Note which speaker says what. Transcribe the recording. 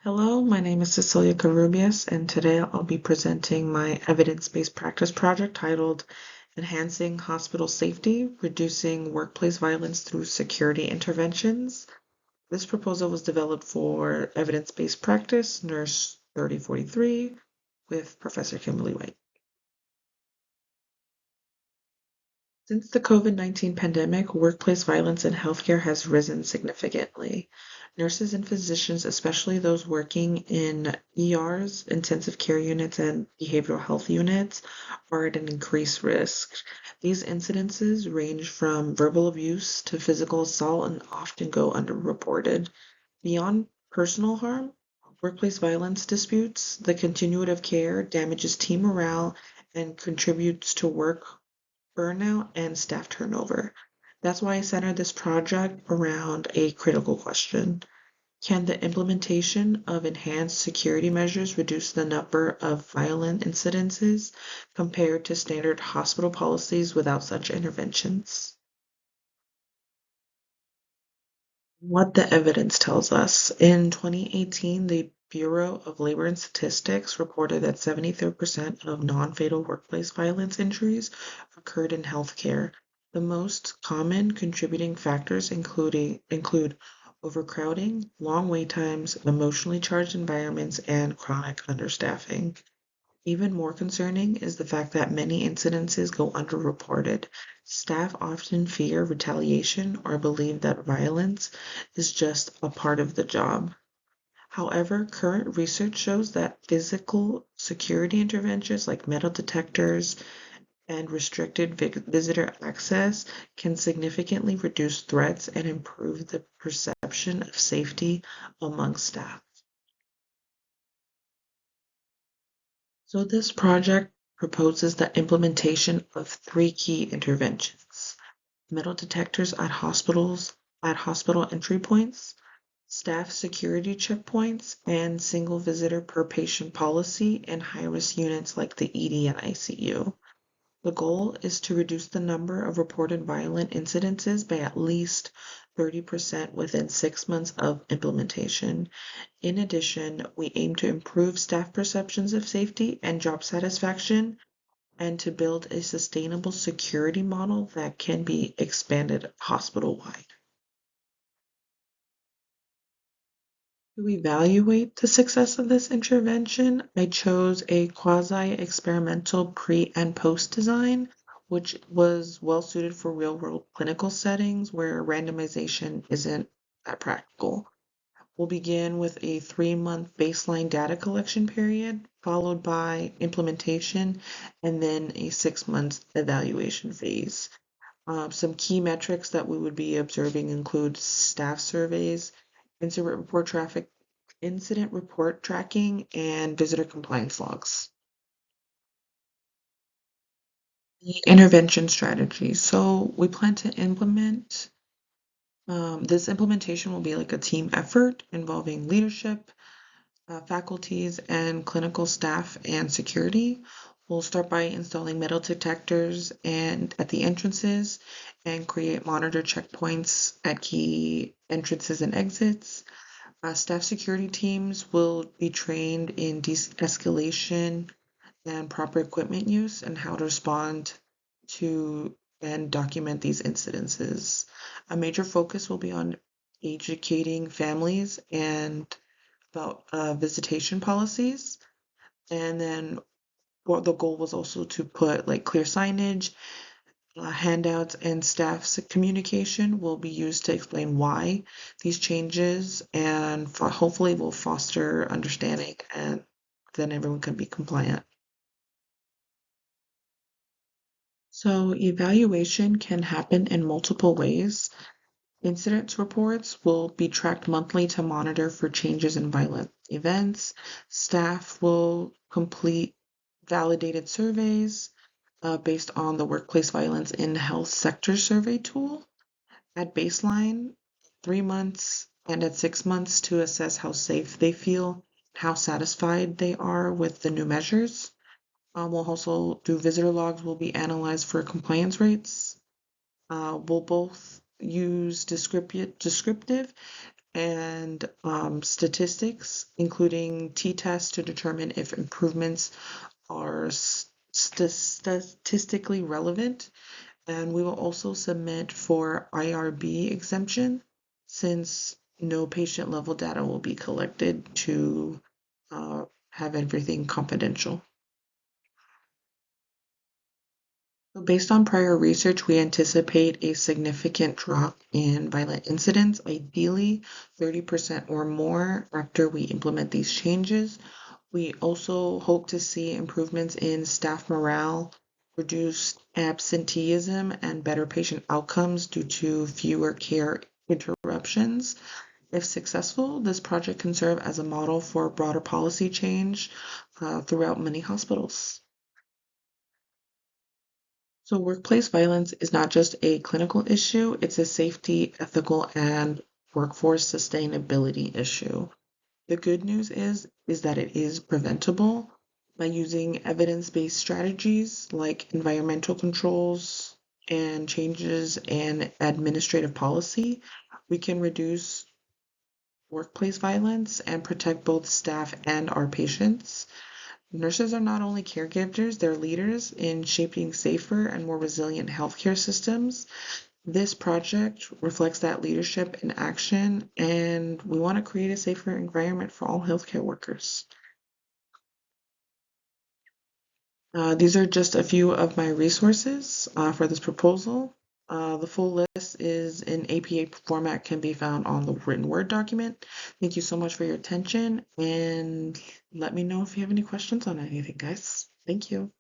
Speaker 1: Hello, my name is Cecilia Carubias, and today I'll be presenting my evidence-based practice project titled Enhancing Hospital Safety, Reducing Workplace Violence Through Security Interventions. This proposal was developed for evidence-based practice, Nurse 3043, with Professor Kimberly White. Since the COVID-19 pandemic, workplace violence in healthcare has risen significantly. Nurses and physicians, especially those working in ERs, intensive care units, and behavioral health units, are at an increased risk. These incidences range from verbal abuse to physical assault and often go underreported. Beyond personal harm, workplace violence disputes, the continuity of care damages team morale and contributes to work burnout, and staff turnover. That's why I centered this project around a critical question. Can the implementation of enhanced security measures reduce the number of violent incidences compared to standard hospital policies without such interventions? What the evidence tells us. In 2018, the Bureau of Labor and Statistics reported that 73% of non-fatal workplace violence injuries occurred in healthcare. The most common contributing factors include overcrowding, long wait times, emotionally charged environments, and chronic understaffing. Even more concerning is the fact that many incidences go underreported. Staff often fear retaliation or believe that violence is just a part of the job. However, current research shows that physical security interventions like metal detectors and restricted visitor access can significantly reduce threats and improve the perception of safety among staff. So this project proposes the implementation of three key interventions: metal detectors at hospital entry points, staff security checkpoints, and single visitor per patient policy in high-risk units like the ED and ICU. The goal is to reduce the number of reported violent incidences by at least 30% within 6 months of implementation. In addition, we aim to improve staff perceptions of safety and job satisfaction and to build a sustainable security model that can be expanded hospital-wide. To evaluate the success of this intervention, I chose a quasi-experimental pre and post design, which was well suited for real-world clinical settings where randomization isn't that practical. We'll begin with a 3-month baseline data collection period, followed by implementation, and then a 6 month evaluation phase. Some key metrics that we would be observing include staff surveys, incident report traffic, incident report tracking, and visitor compliance logs. The intervention strategy. So we plan to implement this implementation will be like a team effort involving leadership, faculties, and clinical staff and security. We'll start by installing metal detectors and at the entrances and create monitor checkpoints at key entrances and exits. Staff security teams will be trained in de-escalation and proper equipment use and how to respond to and document these incidences. A major focus will be on educating families and about visitation policies. And then what the goal was also to put like clear signage, handouts, and staff's communication will be used to explain why these changes and hopefully will foster understanding and then everyone can be compliant. So evaluation can happen in multiple ways. Incident reports will be tracked monthly to monitor for changes in violent events. Staff will complete validated surveys based on the Workplace Violence in Health Sector Survey tool at baseline, 3 months, and at 6 months to assess how safe they feel, how satisfied they are with the new measures. We'll also do visitor logs will be analyzed for compliance rates. We'll both use descriptive and statistics, including t-tests to determine if improvements are statistically relevant. And we will also submit for IRB exemption since no patient level data will be collected to have everything confidential. So based on prior research, we anticipate a significant drop in violent incidents, ideally 30% or more after we implement these changes. We also hope to see improvements in staff morale, reduced absenteeism, and better patient outcomes due to fewer care interruptions. If successful, this project can serve as a model for broader policy change throughout many hospitals. So, workplace violence is not just a clinical issue, it's a safety, ethical, and workforce sustainability issue. The good news is that it is preventable by using evidence-based strategies like environmental controls and changes in administrative policy. We can reduce workplace violence and protect both staff and our patients. Nurses are not only caregivers, they're leaders in shaping safer and more resilient healthcare systems. This project reflects that leadership in action, and we want to create a safer environment for all healthcare workers. These are just a few of my resources for this proposal. The full list is in APA format, can be found on the written Word document. Thank you so much for your attention, and let me know if you have any questions on anything, guys. Thank you.